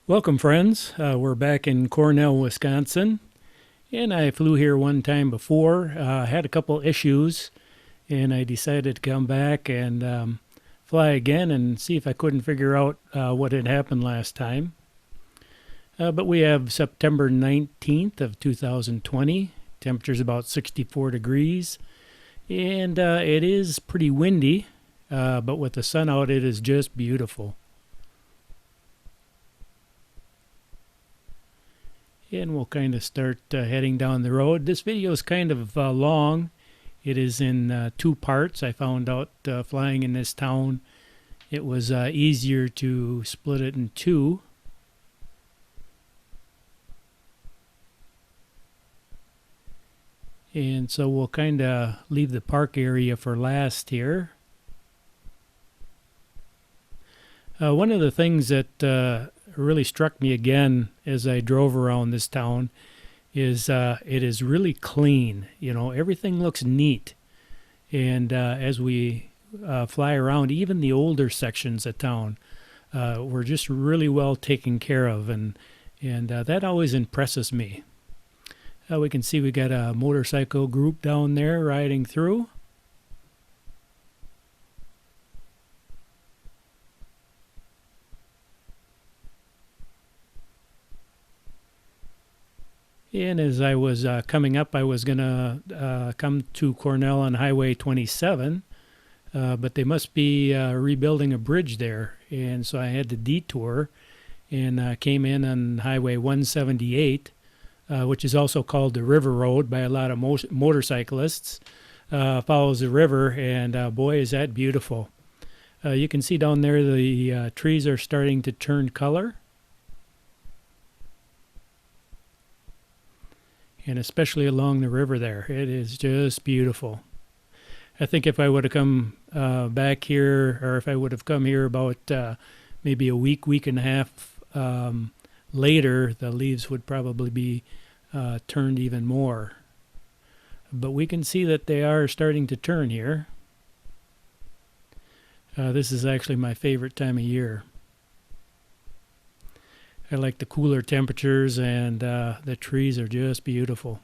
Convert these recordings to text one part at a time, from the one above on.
Welcome, friends. We're back in Cornell, Wisconsin, and I flew here one time before. Had a couple issues, and I decided to come back and fly again and see if I couldn't figure out what had happened last time. But we have September 19th of 2020. Temperature's about 64 degrees, and it is pretty windy, but with the sun out, it is just beautiful. And we'll kind of start heading down the road. This video is kind of long. It is in two parts. I found out flying in this town it was easier to split it in two. And so we'll kind of leave the park area for last here. One of the things that really struck me again as I drove around this town is it is really clean. You know, everything looks neat. And as we fly around, even the older sections of town were just really well taken care of. And that always impresses me. We can see we got a motorcycle group down there riding through. And as I was coming up, I was going to come to Cornell on Highway 27, but they must be rebuilding a bridge there. And so I had to detour and came in on Highway 178, which is also called the River Road by a lot of motorcyclists. Follows the river, and boy, is that beautiful. You can see down there the trees are starting to turn color. And especially along the river there. It is just beautiful. I think if I would have come back here, or if I would have come here about maybe a week and a half later, the leaves would probably be turned even more. But we can see that they are starting to turn here. This is actually my favorite time of year. I like the cooler temperatures, and the trees are just beautiful.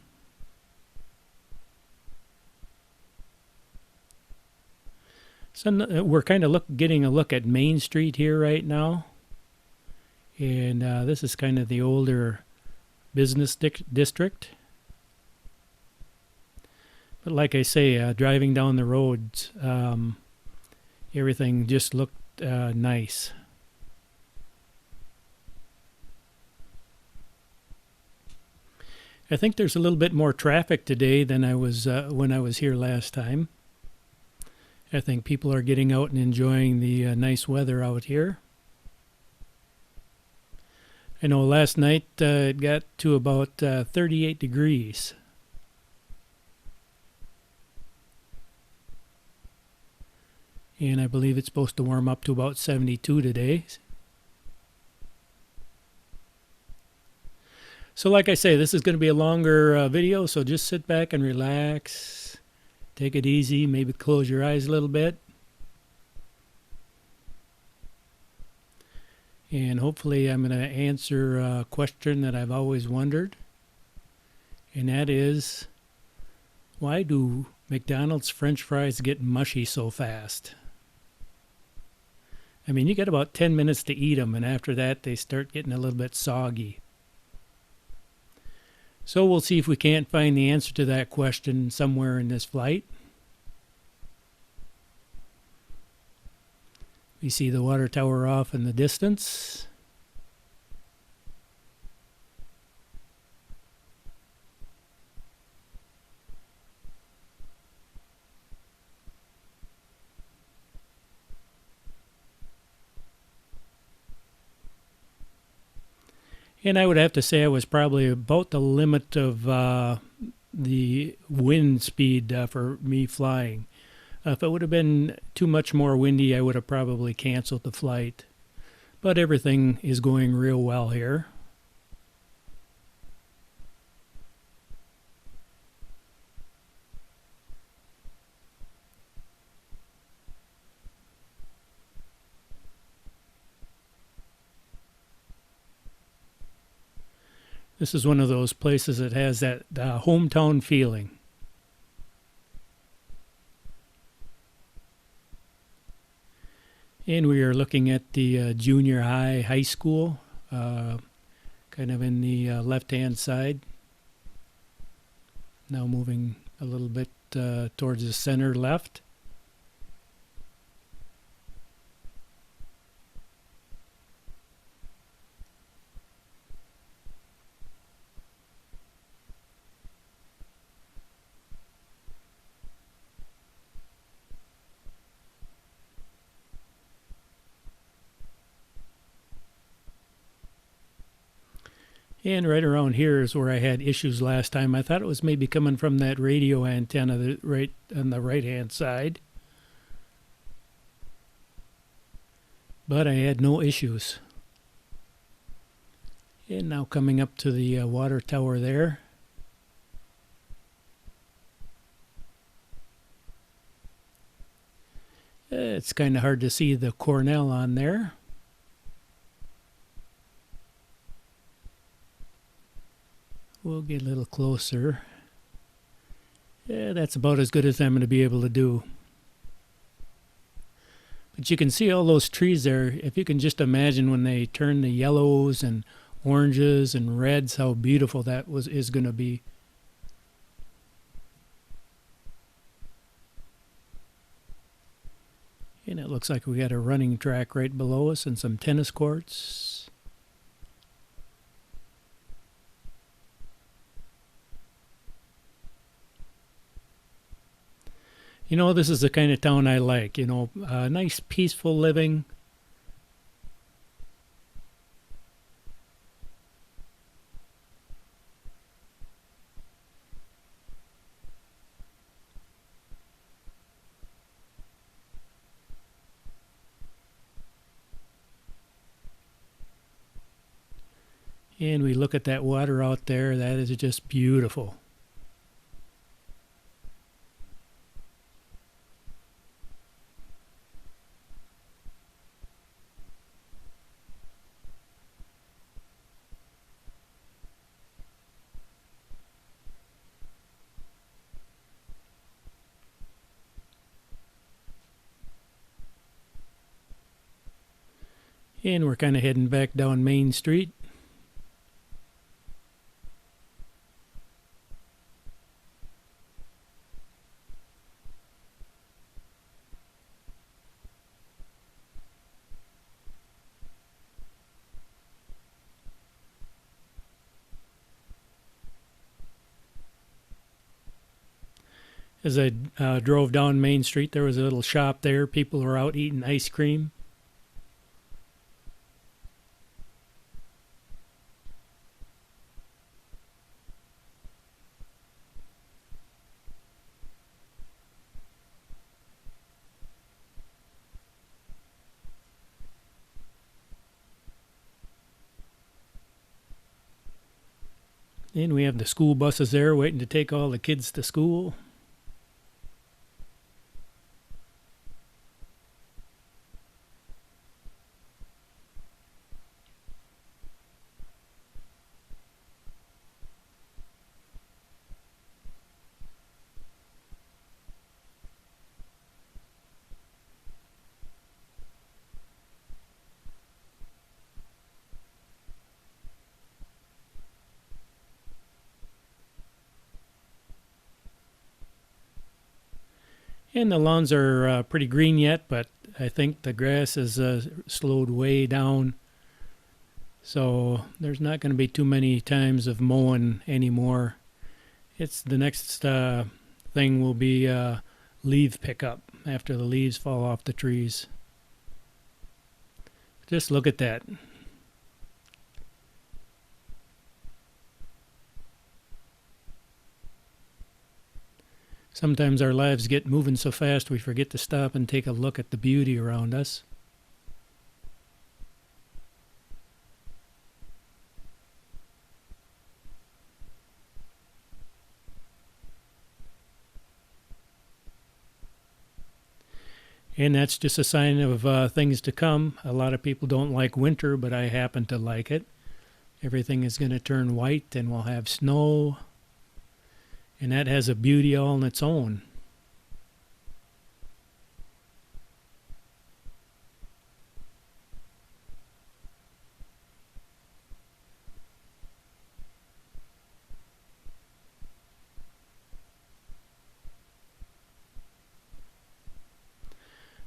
So we're kind of getting a look at Main Street here right now. And this is kind of the older business district. But like I say, driving down the roads, everything just looked nice. I think there's a little bit more traffic today than I was when I was here last time. I think people are getting out and enjoying the nice weather out here. I know last night it got to about 38 degrees. And I believe it's supposed to warm up to about 72 today. So like I say, this is going to be a longer video, so just sit back and relax. Take it easy, maybe close your eyes a little bit. And hopefully I'm going to answer a question that I've always wondered. And that is, why do McDonald's French fries get mushy so fast? I mean, you got about 10 minutes to eat them, and after that they start getting a little bit soggy. So we'll see if we can't find the answer to that question somewhere in this flight. We see the water tower off in the distance. And I would have to say I was probably about the limit of the wind speed for me flying. If it would have been too much more windy, I would have probably canceled the flight. But everything is going real well here. This is one of those places that has that hometown feeling. And we are looking at the junior high school, kind of in the left-hand side. Now moving a little bit towards the center left. And right around here is where I had issues last time. I thought it was maybe coming from that radio antenna right on the right-hand side. But I had no issues. And now coming up to the water tower there. It's kind of hard to see the Cornell on there. We'll get a little closer. Yeah, that's about as good as I'm going to be able to do. But you can see all those trees there. If you can just imagine when they turn the yellows and oranges and reds, how beautiful that is going to be. And it looks like we got a running track right below us and some tennis courts. You know, this is the kind of town I like, you know, nice peaceful living. And we look at that water out there, that is just beautiful. And we're kind of heading back down Main Street. As I drove down Main Street, there was a little shop there. People were out eating ice cream. And we have the school buses there waiting to take all the kids to school. And the lawns are pretty green yet, but I think the grass has slowed way down. So there's not going to be too many times of mowing anymore. It's the next thing will be leaf pickup after the leaves fall off the trees. Just look at that. Sometimes our lives get moving so fast we forget to stop and take a look at the beauty around us. And that's just a sign of things to come. A lot of people don't like winter, but I happen to like it. Everything is going to turn white and we'll have snow. And that has a beauty all on its own.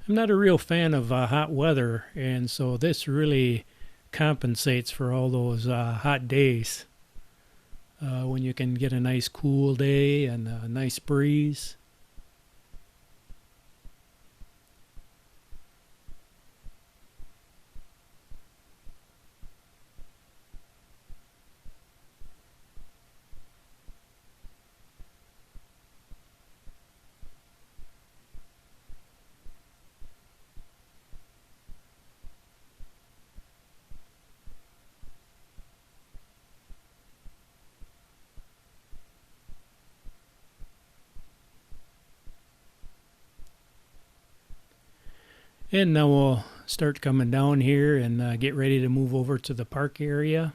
I'm not a real fan of hot weather, and so this really compensates for all those hot days. When you can get a nice cool day and a nice breeze. And now we'll start coming down here and get ready to move over to the park area.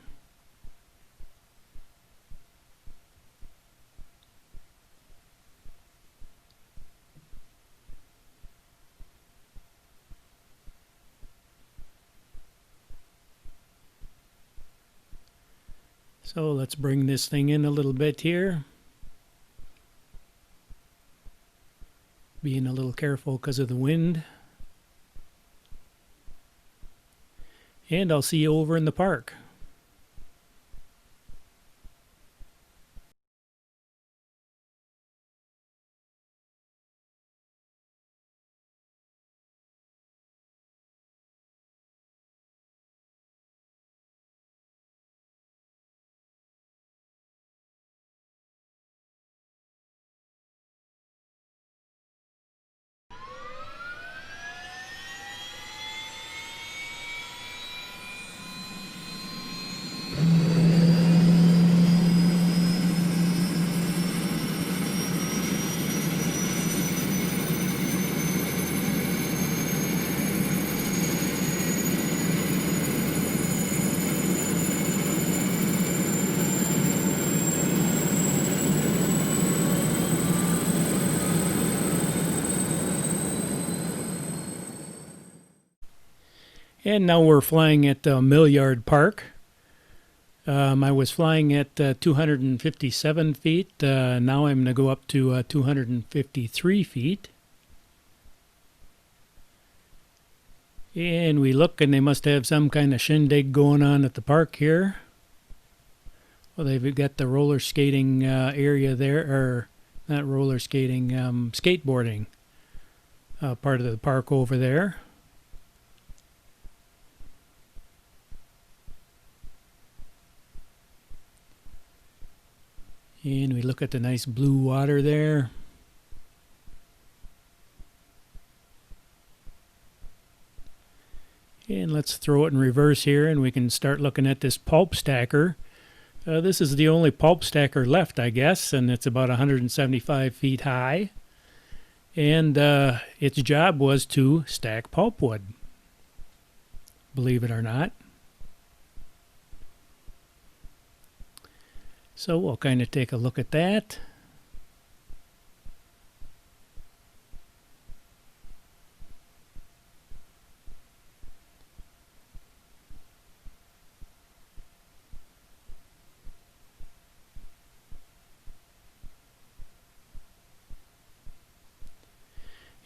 So let's bring this thing in a little bit here. Being a little careful because of the wind. And I'll see you over in the park. And now we're flying at Milliard Park. I was flying at 257 feet. Now I'm going to go up to 253 feet. And we look and they must have some kind of shindig going on at the park here. Well, they've got the roller skating area there, or not roller skating, skateboarding part of the park over there. And we look at the nice blue water there. And let's throw it in reverse here and we can start looking at this pulp stacker. This is the only pulp stacker left, I guess, and it's about 175 feet high. And its job was to stack pulpwood, believe it or not. So we'll kind of take a look at that.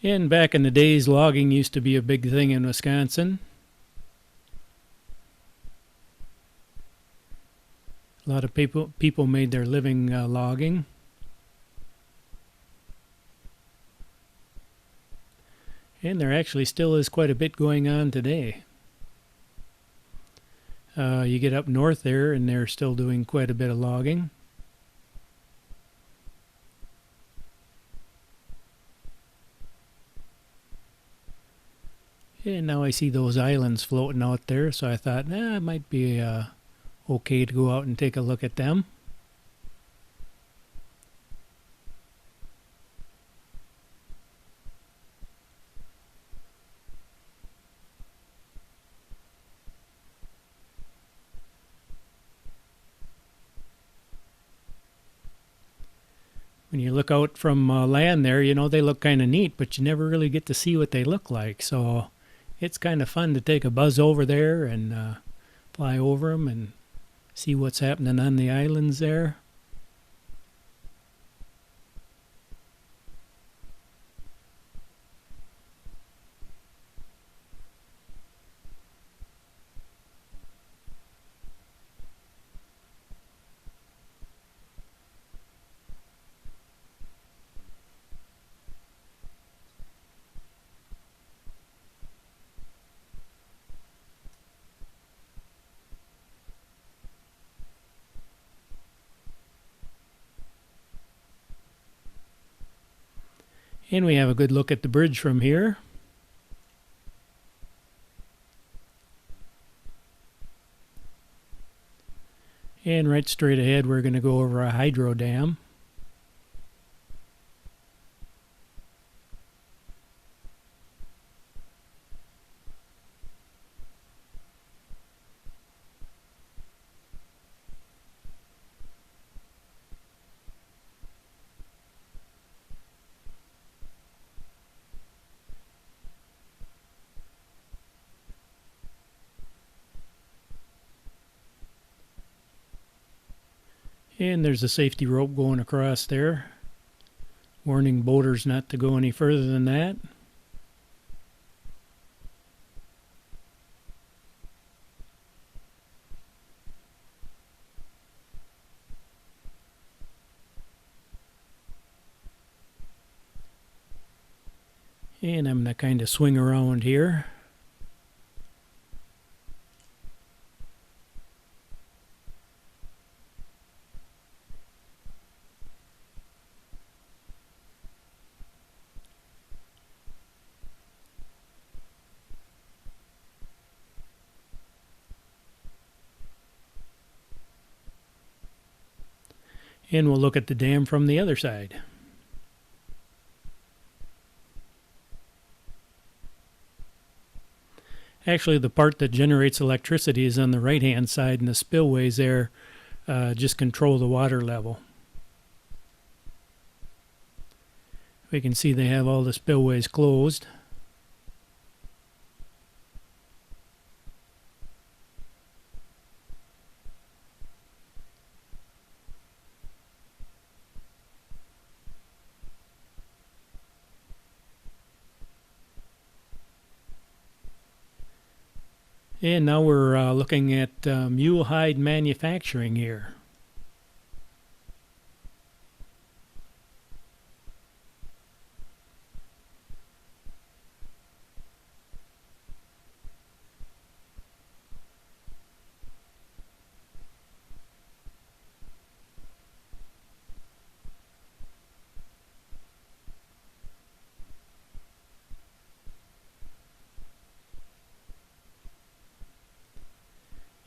And back in the days, logging used to be a big thing in Wisconsin. A lot of people made their living logging. And there actually still is quite a bit going on today. You get up north there and they're still doing quite a bit of logging. And now I see those islands floating out there, so I thought, it might be okay to go out and take a look at them. when you look out from land there, they look kind of neat, but you never really get to see what they look like. So it's kind of fun to take a buzz over there and fly over them and see what's happening on the islands there. And we have a good look at the bridge from here. And right straight ahead, we're going to go over a hydro dam. And there's a safety rope going across there, warning boaters not to go any further than that. And I'm going to kind of swing around here. And we'll look at the dam from the other side. Actually, the part that generates electricity is on the right-hand side, and the spillways there just control the water level. We can see they have all the spillways closed. And now we're looking at mule hide manufacturing here.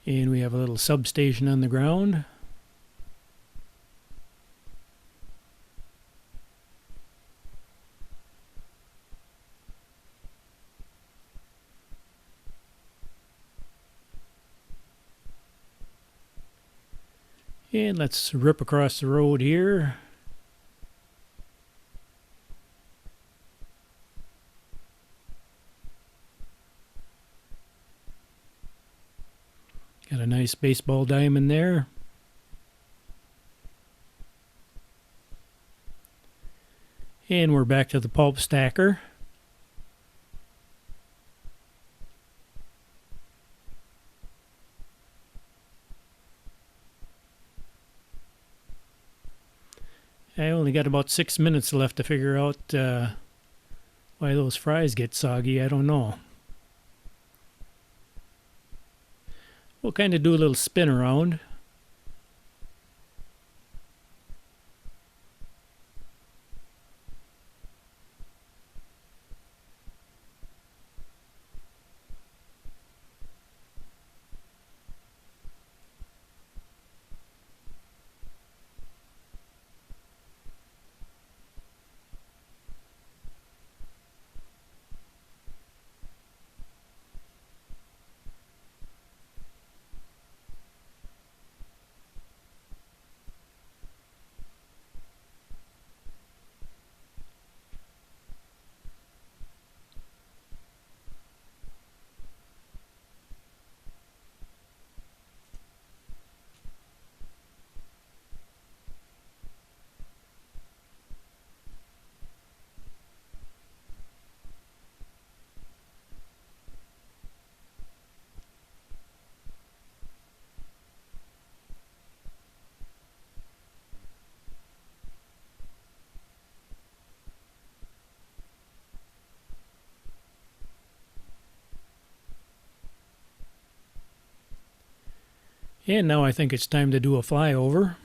And we have a little substation on the ground. And let's rip across the road here. Got a nice baseball diamond there. And we're back to the pulp stacker. I only got about 6 minutes left to figure out why those fries get soggy. I don't know. We'll kind of do a little spin around. And now I think it's time to do a flyover.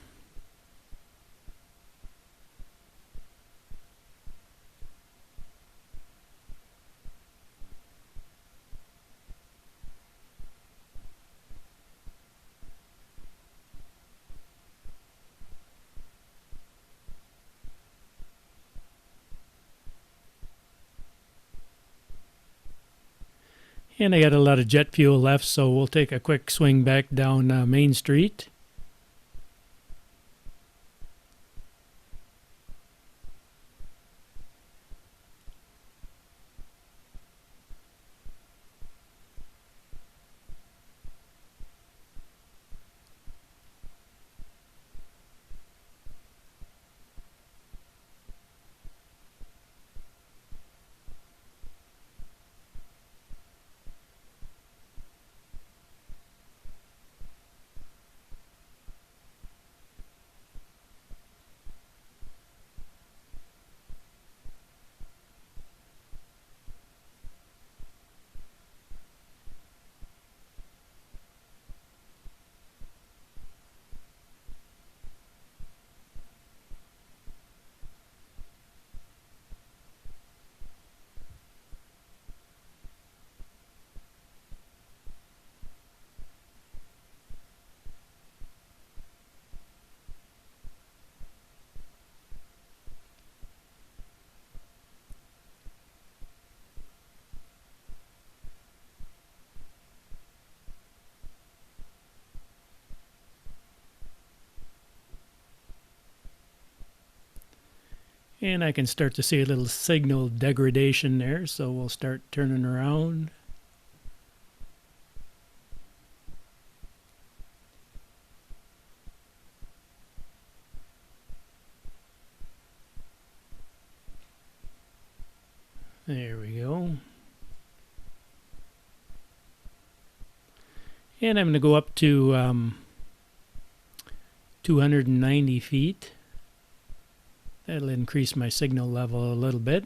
And I got a lot of jet fuel left, so we'll take a quick swing back down Main Street. And I can start to see a little signal degradation there, so we'll start turning around. There we go. And I'm going to go up to 290 feet. That'll increase my signal level a little bit.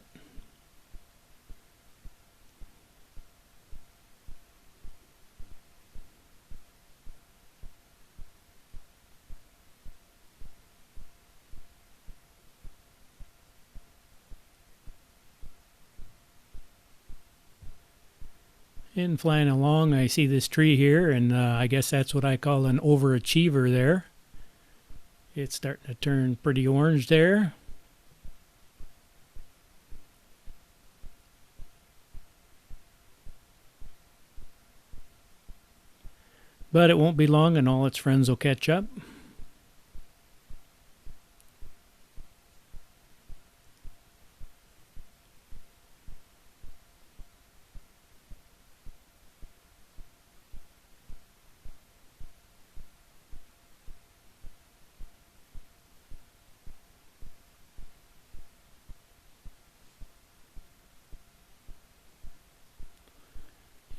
And flying along, I see this tree here, and I guess that's what I call an overachiever there. It's starting to turn pretty orange there. But it won't be long and all its friends will catch up.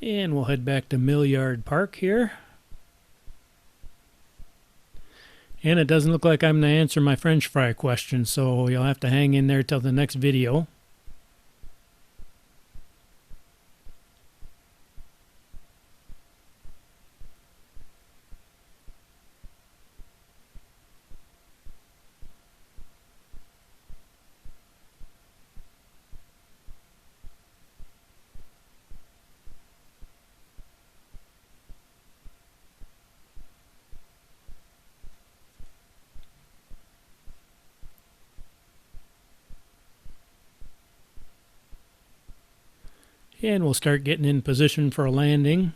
And we'll head back to Millyard Park here. And it doesn't look like I'm going to answer my French fry question, so you'll have to hang in there till the next video. And we'll start getting in position for a landing.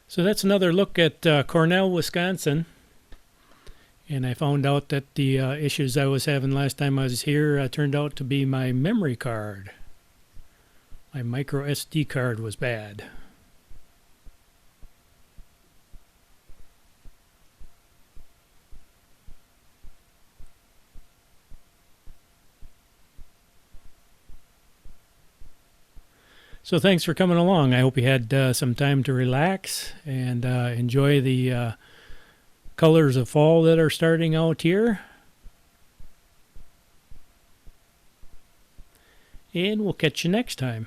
So that's another look at Cornell, Wisconsin. And I found out that the issues I was having last time I was here turned out to be my memory card. My micro SD card was bad. So thanks for coming along. I hope you had some time to relax and enjoy the colors of fall that are starting out here. And we'll catch you next time.